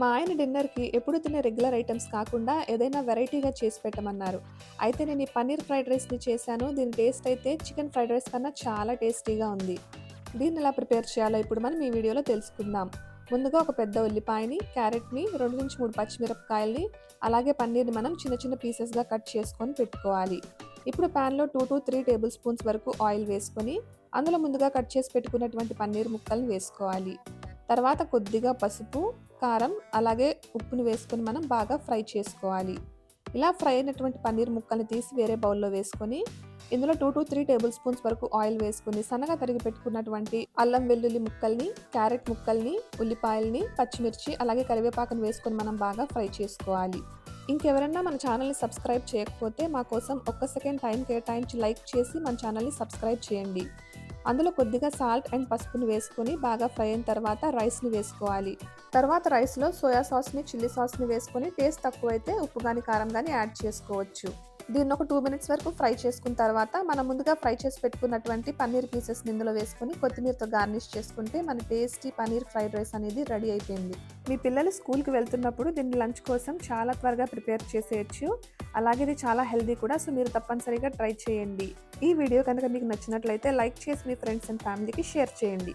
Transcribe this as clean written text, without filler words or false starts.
మా ఆయన డిన్నర్‌కి ఎప్పుడు తినే రెగ్యులర్ ఐటెమ్స్ కాకుండా ఏదైనా వెరైటీగా చేసి పెట్టమన్నారు. అయితే నేను ఈ పన్నీర్ ఫ్రైడ్ రైస్‌ని చేశాను. దీని టేస్ట్ అయితే చికెన్ ఫ్రైడ్ రైస్ కన్నా చాలా టేస్టీగా ఉంది. దీన్ని ఎలా ప్రిపేర్ చేయాలో ఇప్పుడు మనం ఈ వీడియోలో తెలుసుకుందాం. ముందుగా ఒక పెద్ద ఉల్లిపాయని, క్యారెట్‌ని, 2-3 పచ్చిమిరపకాయల్ని, అలాగే పన్నీర్‌ని మనం చిన్న చిన్న పీసెస్‌గా కట్ చేసుకొని పెట్టుకోవాలి. ఇప్పుడు పాన్‌లో 2-3 టేబుల్ స్పూన్స్ వరకు ఆయిల్ వేసుకొని, అందులో ముందుగా కట్ చేసి పెట్టుకున్నటువంటి పన్నీర్ ముక్కల్ని వేసుకోవాలి. తర్వాత కొద్దిగా పసుపు, కారం, అలాగే ఉప్పుని వేసుకొని మనం బాగా ఫ్రై చేసుకోవాలి. ఇలా ఫ్రై అయినటువంటి పన్నీర్ ముక్కల్ని తీసి వేరే బౌల్‌లో వేసుకొని, ఇందులో 2-3 టేబుల్ స్పూన్స్ వరకు ఆయిల్ వేసుకొని, సన్నగా తరిగి పెట్టుకున్నటువంటి అల్లం వెల్లుల్లి ముక్కల్ని, క్యారెట్ ముక్కల్ని, ఉల్లిపాయల్ని, పచ్చిమిర్చి, అలాగే కరివేపాకుని వేసుకొని మనం బాగా ఫ్రై చేసుకోవాలి. ఇంకెవరన్నా మన ఛానల్‌ని సబ్స్క్రైబ్ చేయకపోతే మా కోసం ఒక్క సెకండ్ టైం కేటాయించి లైక్ చేసి మన ఛానల్‌ని సబ్స్క్రైబ్ చేయండి. అందులో కొద్దిగా సాల్ట్ అండ్ పసుపుని వేసుకొని బాగా ఫ్రై అయిన తర్వాత రైస్‌ని వేసుకోవాలి. తర్వాత రైస్‌లో సోయా సాస్‌ని, చిల్లీ సాస్‌ని వేసుకొని టేస్ట్ తక్కువైతే ఉప్పు గాని, కారం గాని యాడ్ చేసుకోవచ్చు. దీన్ని ఒక 2 మినిట్స్ వరకు ఫ్రై చేసుకున్న తర్వాత మనం ముందుగా ఫ్రై చేసి పెట్టుకున్నటువంటి పన్నీర్ పీసెస్‌ని ఇందులో వేసుకొని కొత్తిమీరతో గార్నిష్ చేసుకుంటే మన టేస్టీ పన్నీర్ ఫ్రైడ్ రైస్ అనేది రెడీ అయిపోయింది. మీ పిల్లలు స్కూల్‌కి వెళ్తున్నప్పుడు దీన్ని లంచ్ కోసం చాలా త్వరగా ప్రిపేర్ చేసేయొచ్చు. అలాగే ఇది చాలా హెల్తీ కూడా. సో మీరు తప్పనిసరిగా ట్రై చేయండి. ఈ వీడియో కనుక మీకు నచ్చినట్లయితే లైక్ చేసి మీ ఫ్రెండ్స్ అండ్ ఫ్యామిలీకి షేర్ చేయండి.